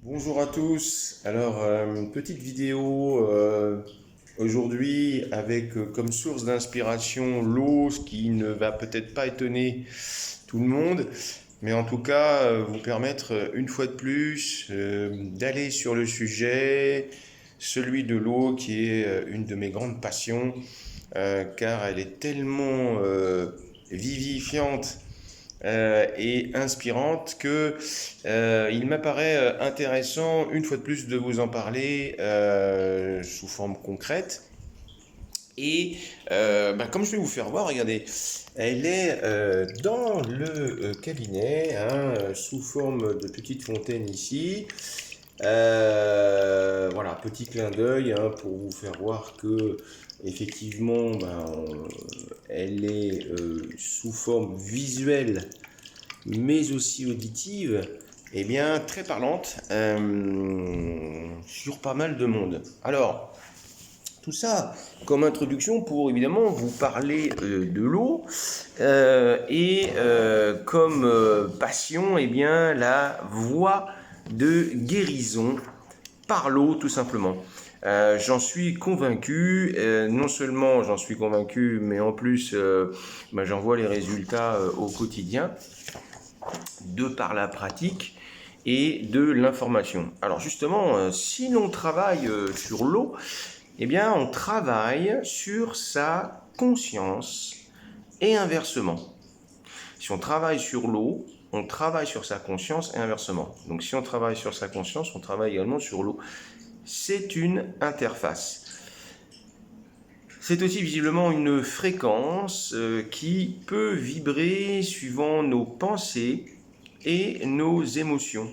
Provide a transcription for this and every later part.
Bonjour à tous. Alors, petite vidéo aujourd'hui avec comme source d'inspiration l'eau, ce qui ne va peut-être pas étonner tout le monde, mais en tout cas vous permettre une fois de plus d'aller sur le sujet, celui de l'eau qui est une de mes grandes passions, car elle est tellement vivifiante et inspirante que il m'apparaît intéressant une fois de plus de vous en parler sous forme concrète. Et comme je vais vous faire voir, regardez, elle est dans le cabinet, hein, sous forme de petite fontaine ici. Voilà, petit clin d'œil hein, pour vous faire voir que effectivement, elle est sous forme visuelle mais aussi auditive, eh bien très parlante sur pas mal de monde. Alors, tout ça comme introduction pour évidemment vous parler de l'eau et comme passion, eh bien la voie de guérison par l'eau tout simplement. J'en suis convaincu, non seulement j'en suis convaincu, mais en plus j'en vois les résultats au quotidien de par la pratique et de l'information. Alors justement, si l'on travaille sur l'eau, eh bien on travaille sur sa conscience et inversement. Si on travaille sur l'eau, on travaille sur sa conscience et inversement. Donc si on travaille sur sa conscience, on travaille également sur l'eau. C'est une interface. C'est aussi visiblement une fréquence qui peut vibrer suivant nos pensées et nos émotions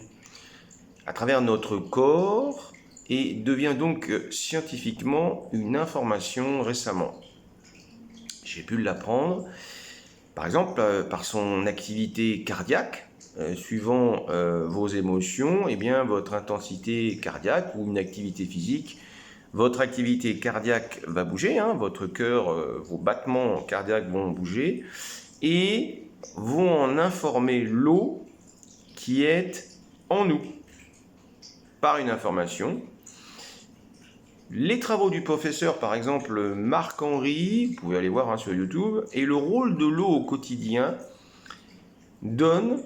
à travers notre corps et devient donc scientifiquement une information récemment. J'ai pu l'apprendre, par exemple, par son activité cardiaque. Suivant vos émotions, eh bien, votre intensité cardiaque ou une activité physique, votre activité cardiaque va bouger, hein, votre cœur, vos battements cardiaques vont bouger et vont en informer l'eau qui est en nous par une information. Les travaux du professeur, par exemple Marc-Henri, vous pouvez aller voir hein, sur YouTube, et le rôle de l'eau au quotidien donne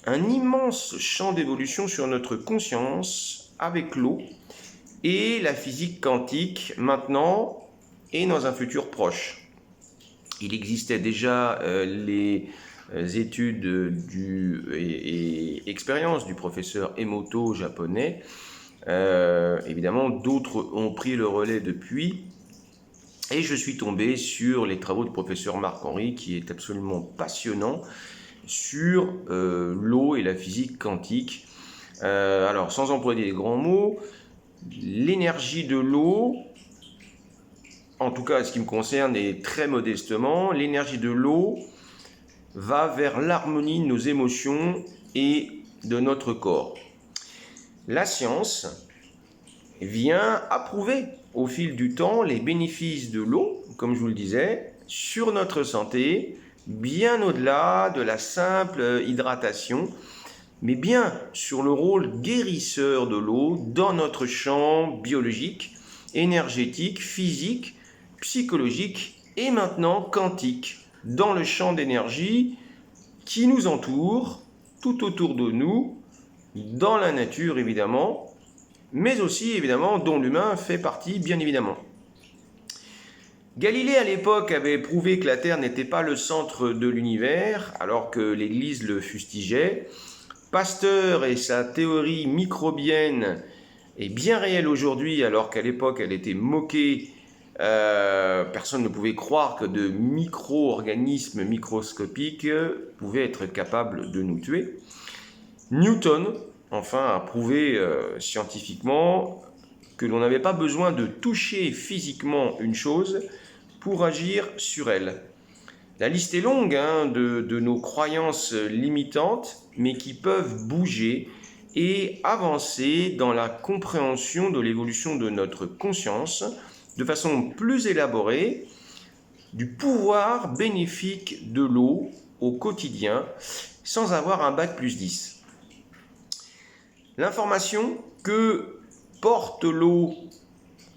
un immense champ d'évolution sur notre conscience avec l'eau et la physique quantique maintenant et dans un futur proche. Il existait déjà les études et expériences du professeur Emoto japonais. Évidemment, d'autres ont pris le relais depuis. Et je suis tombé sur les travaux du professeur Marc-Henri, qui est absolument passionnant, sur l'eau et la physique quantique. Alors, sans employer des grands mots, l'énergie de l'eau, en tout cas ce qui me concerne et très modestement, l'énergie de l'eau va vers l'harmonie de nos émotions et de notre corps. La science vient approuver au fil du temps les bénéfices de l'eau, comme je vous le disais, sur notre santé, bien au-delà de la simple hydratation, mais bien sur le rôle guérisseur de l'eau dans notre champ biologique, énergétique, physique, psychologique et maintenant quantique, dans le champ d'énergie qui nous entoure, tout autour de nous, dans la nature évidemment, mais aussi évidemment dont l'humain fait partie bien évidemment. Galilée à l'époque avait prouvé que la Terre n'était pas le centre de l'univers, alors que l'Église le fustigeait. Pasteur et sa théorie microbienne est bien réelle aujourd'hui, alors qu'à l'époque elle était moquée. Personne ne pouvait croire que de micro-organismes microscopiques pouvaient être capables de nous tuer. Newton, enfin, a prouvé scientifiquement que l'on n'avait pas besoin de toucher physiquement une chose pour agir sur elle. La liste est longue hein, de nos croyances limitantes, mais qui peuvent bouger et avancer dans la compréhension de l'évolution de notre conscience de façon plus élaborée, du pouvoir bénéfique de l'eau au quotidien, sans avoir un bac plus 10. L'information que porte l'eau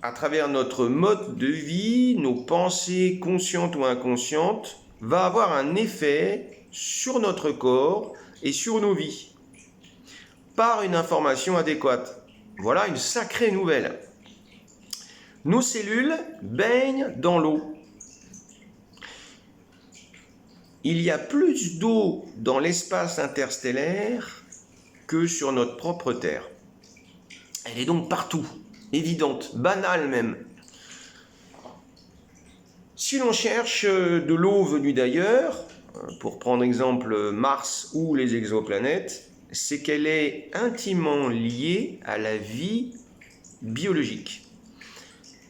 à travers notre mode de vie, nos pensées conscientes ou inconscientes, va avoir un effet sur notre corps et sur nos vies, par une information adéquate. Voilà une sacrée nouvelle. Nos cellules baignent dans l'eau. Il y a plus d'eau dans l'espace interstellaire que sur notre propre Terre. Elle est donc partout, évidente, banale même. Si l'on cherche de l'eau venue d'ailleurs, pour prendre exemple Mars ou les exoplanètes, c'est qu'elle est intimement liée à la vie biologique.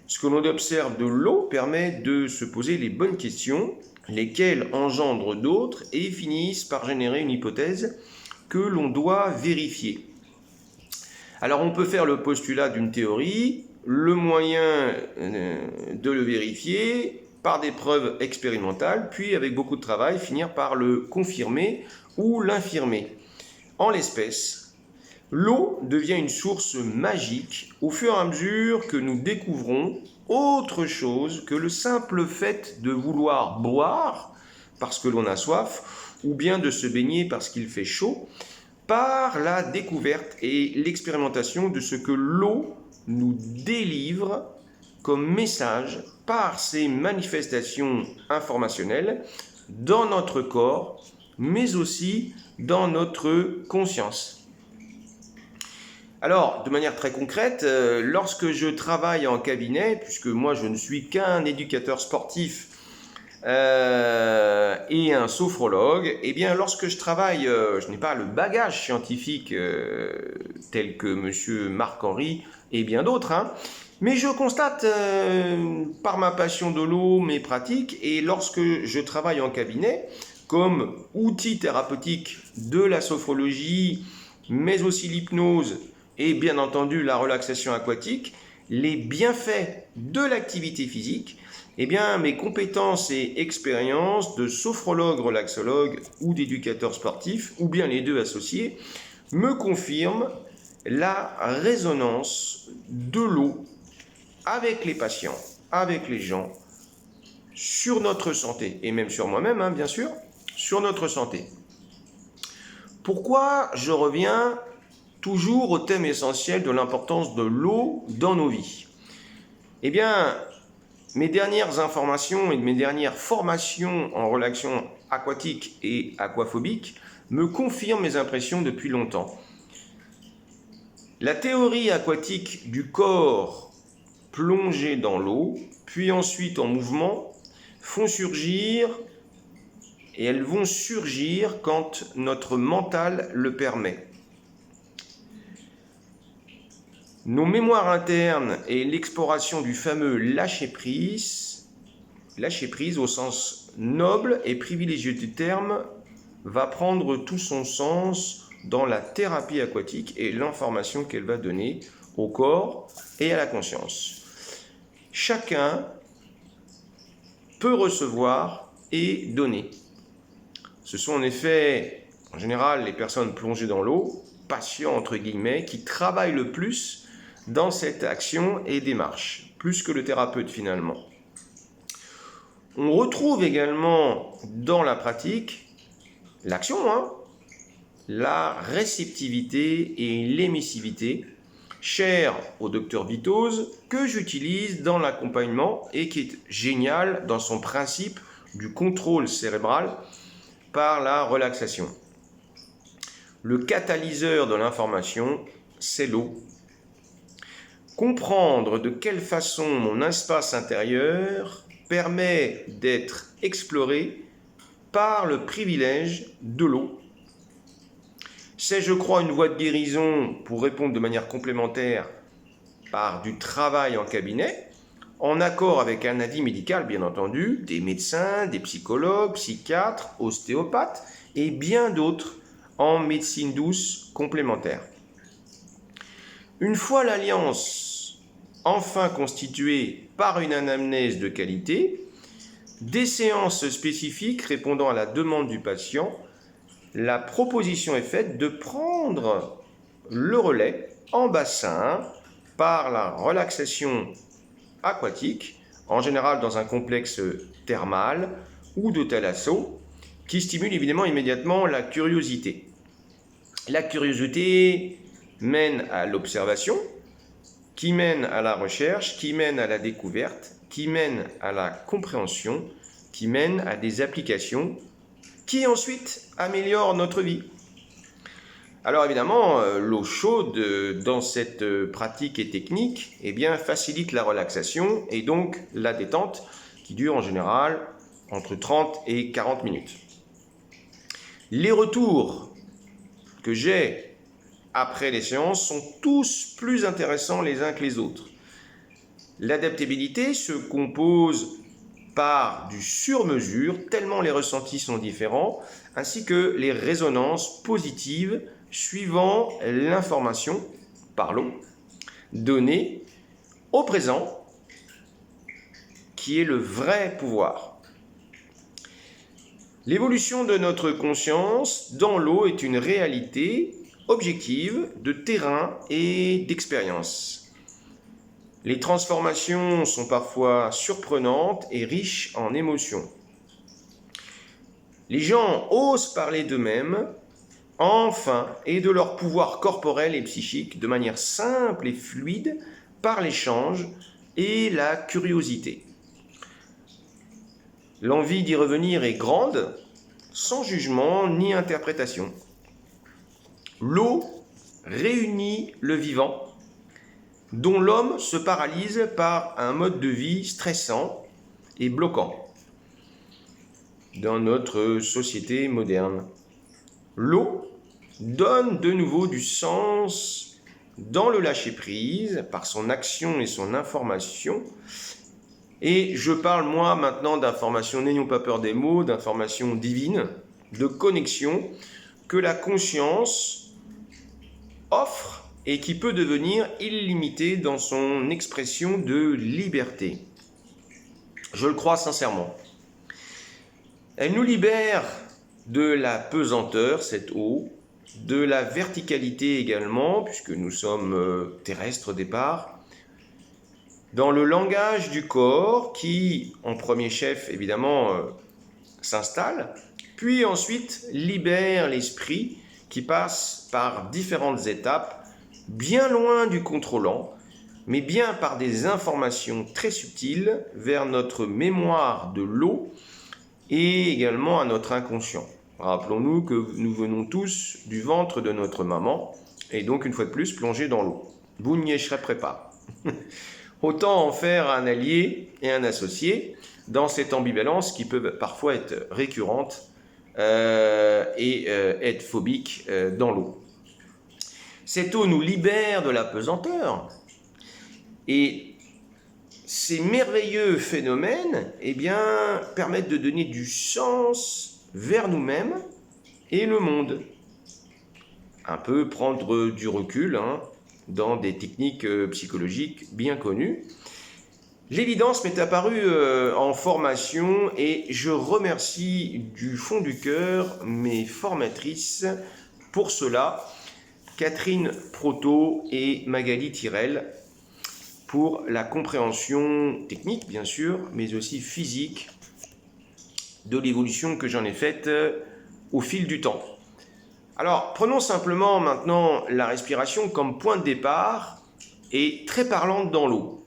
Ce que l'on observe de l'eau permet de se poser les bonnes questions, lesquelles engendrent d'autres et finissent par générer une hypothèse que l'on doit vérifier. Alors on peut faire le postulat d'une théorie, le moyen de le vérifier par des preuves expérimentales, puis avec beaucoup de travail, finir par le confirmer ou l'infirmer. En l'espèce, l'eau devient une source magique au fur et à mesure que nous découvrons autre chose que le simple fait de vouloir boire parce que l'on a soif ou bien de se baigner parce qu'il fait chaud, par la découverte et l'expérimentation de ce que l'eau nous délivre comme message par ses manifestations informationnelles dans notre corps, mais aussi dans notre conscience. Alors, de manière très concrète, lorsque je travaille en cabinet, puisque moi je ne suis qu'un éducateur sportif et un sophrologue, eh bien lorsque je travaille, je n'ai pas le bagage scientifique tel que monsieur Marc-Henri et bien d'autres, mais je constate par ma passion de l'eau, mes pratiques, et lorsque je travaille en cabinet, comme outil thérapeutique de la sophrologie, mais aussi l'hypnose et bien entendu la relaxation aquatique, les bienfaits de l'activité physique, eh bien mes compétences et expériences de sophrologue, relaxologue ou d'éducateur sportif, ou bien les deux associés, me confirment la résonance de l'eau avec les patients, avec les gens, sur notre santé, et même sur moi-même, bien sûr, sur notre santé. Pourquoi je reviens toujours au thème essentiel de l'importance de l'eau dans nos vies? Eh bien, mes dernières informations et mes dernières formations en relaxation aquatique et aquaphobique me confirment mes impressions depuis longtemps. La théorie aquatique du corps plongé dans l'eau, puis ensuite en mouvement, font surgir, et elles vont surgir quand notre mental le permet. Nos mémoires internes et l'exploration du fameux lâcher-prise au sens noble et privilégié du terme, va prendre tout son sens dans la thérapie aquatique et l'information qu'elle va donner au corps et à la conscience. Chacun peut recevoir et donner. Ce sont en effet, en général, les personnes plongées dans l'eau, patients entre guillemets, qui travaillent le plus dans cette action et démarche, plus que le thérapeute finalement. On retrouve également dans la pratique l'action, la réceptivité et l'émissivité, chère au docteur Vitoz, que j'utilise dans l'accompagnement et qui est génial dans son principe du contrôle cérébral par la relaxation. Le catalyseur de l'information, c'est l'eau. Comprendre de quelle façon mon espace intérieur permet d'être exploré par le privilège de l'eau. C'est, je crois, une voie de guérison pour répondre de manière complémentaire par du travail en cabinet, en accord avec un avis médical, bien entendu, des médecins, des psychologues, psychiatres, ostéopathes et bien d'autres en médecine douce complémentaire. Une fois l'alliance enfin constituée par une anamnèse de qualité, des séances spécifiques répondant à la demande du patient, la proposition est faite de prendre le relais en bassin par la relaxation aquatique, en général dans un complexe thermal ou de thalasso, qui stimule évidemment immédiatement la curiosité. La curiosité mène à l'observation, qui mène à la recherche, qui mène à la découverte, qui mène à la compréhension, qui mène à des applications, qui ensuite améliorent notre vie. Alors évidemment, l'eau chaude dans cette pratique et technique facilite la relaxation et donc la détente qui dure en général entre 30 et 40 minutes. Les retours que j'ai après les séances sont tous plus intéressants les uns que les autres. L'adaptabilité se compose par du sur-mesure, tellement les ressentis sont différents, ainsi que les résonances positives suivant l'information par l'eau donnée au présent, qui est le vrai pouvoir. L'évolution de notre conscience dans l'eau est une réalité objective de terrain et d'expérience. Les transformations sont parfois surprenantes et riches en émotions. Les gens osent parler d'eux-mêmes, enfin, et de leur pouvoir corporel et psychique de manière simple et fluide par l'échange et la curiosité. L'envie d'y revenir est grande, sans jugement ni interprétation. L'eau réunit le vivant, dont l'homme se paralyse par un mode de vie stressant et bloquant dans notre société moderne. L'eau donne de nouveau du sens dans le lâcher-prise par son action et son information. Et je parle moi maintenant d'information, n'ayons pas peur des mots, d'information divine, de connexion que la conscience offre et qui peut devenir illimitée dans son expression de liberté. Je le crois sincèrement. Elle nous libère de la pesanteur, cette eau, de la verticalité également, puisque nous sommes terrestres au départ, dans le langage du corps qui, en premier chef, évidemment, s'installe, puis ensuite libère l'esprit qui passe par différentes étapes, bien loin du contrôlant, mais bien par des informations très subtiles vers notre mémoire de l'eau et également à notre inconscient. Rappelons-nous que nous venons tous du ventre de notre maman et donc une fois de plus plongés dans l'eau. Vous n'y échapperez pas. Autant en faire un allié et un associé dans cette ambivalence qui peut parfois être récurrente et être phobique dans l'eau. Cette eau nous libère de la pesanteur et ces merveilleux phénomènes permettent de donner du sens vers nous-mêmes et le monde. Un peu prendre du recul dans des techniques psychologiques bien connues. L'évidence m'est apparue en formation et je remercie du fond du cœur mes formatrices pour cela, Catherine Proto et Magali Tirel, pour la compréhension technique bien sûr, mais aussi physique de l'évolution que j'en ai faite au fil du temps. Alors, prenons simplement maintenant la respiration comme point de départ et très parlante dans l'eau.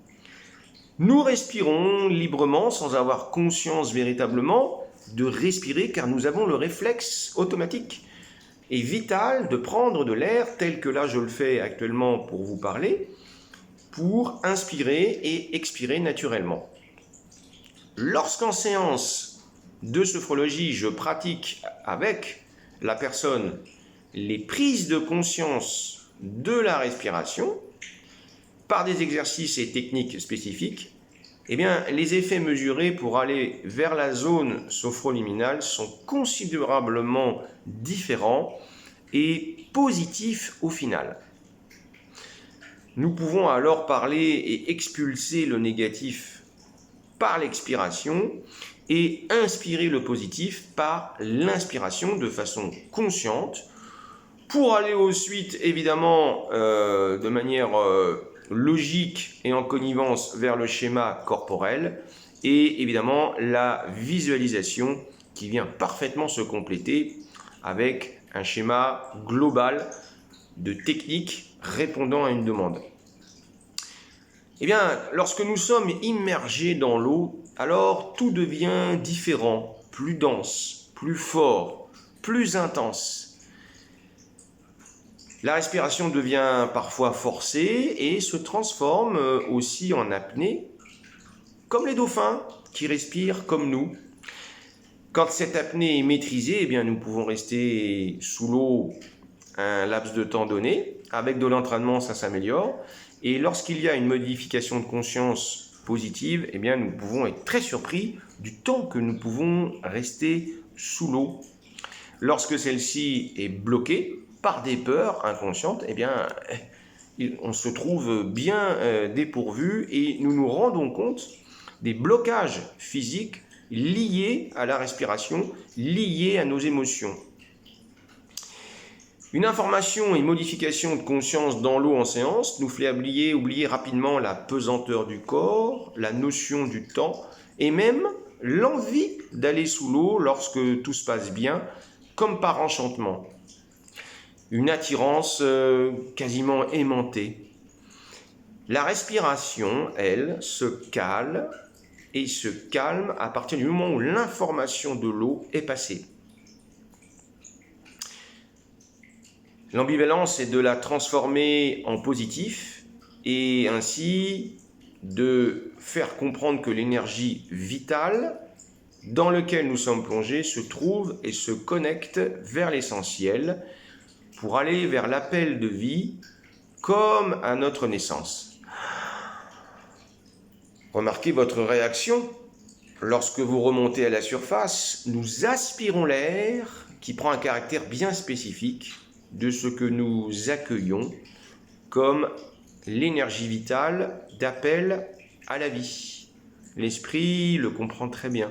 Nous respirons librement sans avoir conscience véritablement de respirer car nous avons le réflexe automatique et vital de prendre de l'air tel que là je le fais actuellement pour vous parler, pour inspirer et expirer naturellement. Lorsqu'en séance de sophrologie, je pratique avec la personne les prises de conscience de la respiration par des exercices et techniques spécifiques, les effets mesurés pour aller vers la zone sophroliminale sont considérablement différents et positifs au final. Nous pouvons alors parler et expulser le négatif par l'expiration et inspirer le positif par l'inspiration de façon consciente Pour aller aux suites, évidemment, de manière logique et en connivence vers le schéma corporel et évidemment la visualisation qui vient parfaitement se compléter avec un schéma global de technique répondant à une demande. Eh bien, lorsque nous sommes immergés dans l'eau, alors tout devient différent, plus dense, plus fort, plus intense. La respiration devient parfois forcée et se transforme aussi en apnée, comme les dauphins qui respirent comme nous. Quand cette apnée est maîtrisée, eh bien, nous pouvons rester sous l'eau un laps de temps donné. Avec de l'entraînement, ça s'améliore. Et lorsqu'il y a une modification de conscience positive, eh bien, nous pouvons être très surpris du temps que nous pouvons rester sous l'eau. Lorsque celle-ci est bloquée par des peurs inconscientes, eh bien, on se trouve bien dépourvu et nous nous rendons compte des blocages physiques liés à la respiration, liés à nos émotions. Une information et modification de conscience dans l'eau en séance nous fait oublier rapidement la pesanteur du corps, la notion du temps et même l'envie d'aller sous l'eau lorsque tout se passe bien, comme par enchantement. Une attirance quasiment aimantée. La respiration, elle, se cale et se calme à partir du moment où l'information de l'eau est passée. L'ambivalence est de la transformer en positif et ainsi de faire comprendre que l'énergie vitale dans laquelle nous sommes plongés se trouve et se connecte vers l'essentiel pour aller vers l'appel de vie comme à notre naissance. Remarquez votre réaction. Lorsque vous remontez à la surface, nous aspirons l'air qui prend un caractère bien spécifique de ce que nous accueillons comme l'énergie vitale d'appel à la vie. L'esprit le comprend très bien.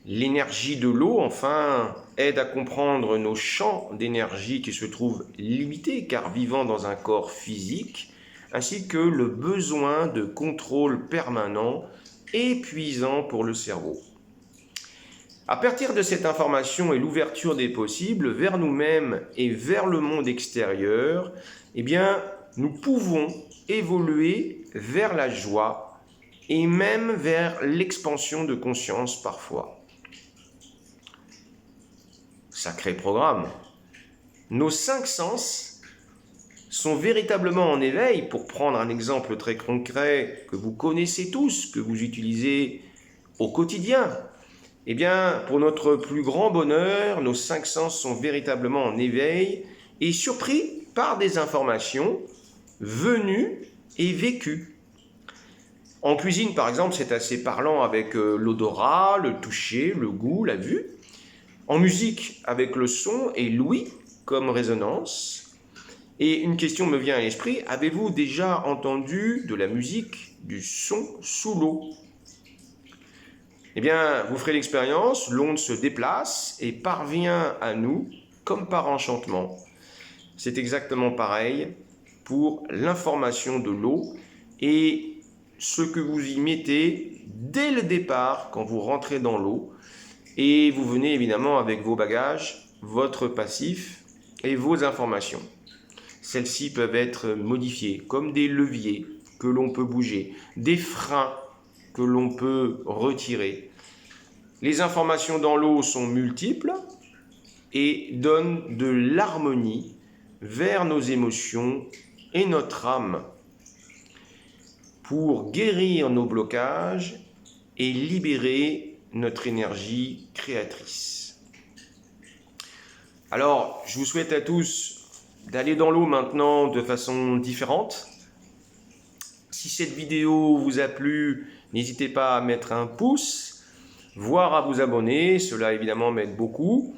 L'énergie de l'eau, enfin, aide à comprendre nos champs d'énergie qui se trouvent limités car vivant dans un corps physique, ainsi que le besoin de contrôle permanent épuisant pour le cerveau. À partir de cette information et l'ouverture des possibles vers nous-mêmes et vers le monde extérieur, eh bien, nous pouvons évoluer vers la joie et même vers l'expansion de conscience parfois. Sacré programme. Nos 5 sens sont véritablement en éveil, pour prendre un exemple très concret que vous connaissez tous, que vous utilisez au quotidien. Eh bien, pour notre plus grand bonheur, nos 5 sens sont véritablement en éveil et surpris par des informations venues et vécues. En cuisine, par exemple, c'est assez parlant avec l'odorat, le toucher, le goût, la vue. En musique, avec le son et l'ouïe comme résonance. Et une question me vient à l'esprit, avez-vous déjà entendu de la musique, du son sous l'eau ? Eh bien, vous ferez l'expérience, l'onde se déplace et parvient à nous comme par enchantement. C'est exactement pareil pour l'information de l'eau et ce que vous y mettez dès le départ quand vous rentrez dans l'eau. Et vous venez évidemment avec vos bagages, votre passif et vos informations. Celles-ci peuvent être modifiées comme des leviers que l'on peut bouger, des freins que l'on peut retirer. Les informations dans l'eau sont multiples et donnent de l'harmonie vers nos émotions et notre âme pour guérir nos blocages et libérer notre énergie créatrice. Alors, je vous souhaite à tous d'aller dans l'eau maintenant de façon différente. Si cette vidéo vous a plu, n'hésitez pas à mettre un pouce, voire à vous abonner, cela évidemment m'aide beaucoup.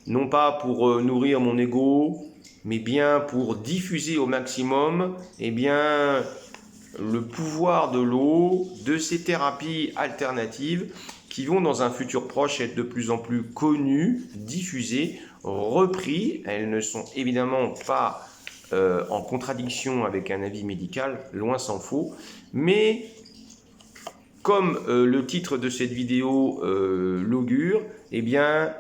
Non pas pour nourrir mon ego, mais bien pour diffuser au maximum le pouvoir de l'eau, de ces thérapies alternatives qui vont dans un futur proche être de plus en plus connues, diffusées repris. Elles ne sont évidemment pas en contradiction avec un avis médical, loin s'en faut. Mais comme le titre de cette vidéo l'augure, eh bien,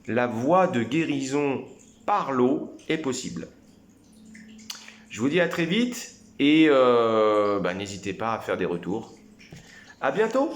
la voie de guérison par l'eau est possible. Je vous dis à très vite et n'hésitez pas à faire des retours. À bientôt!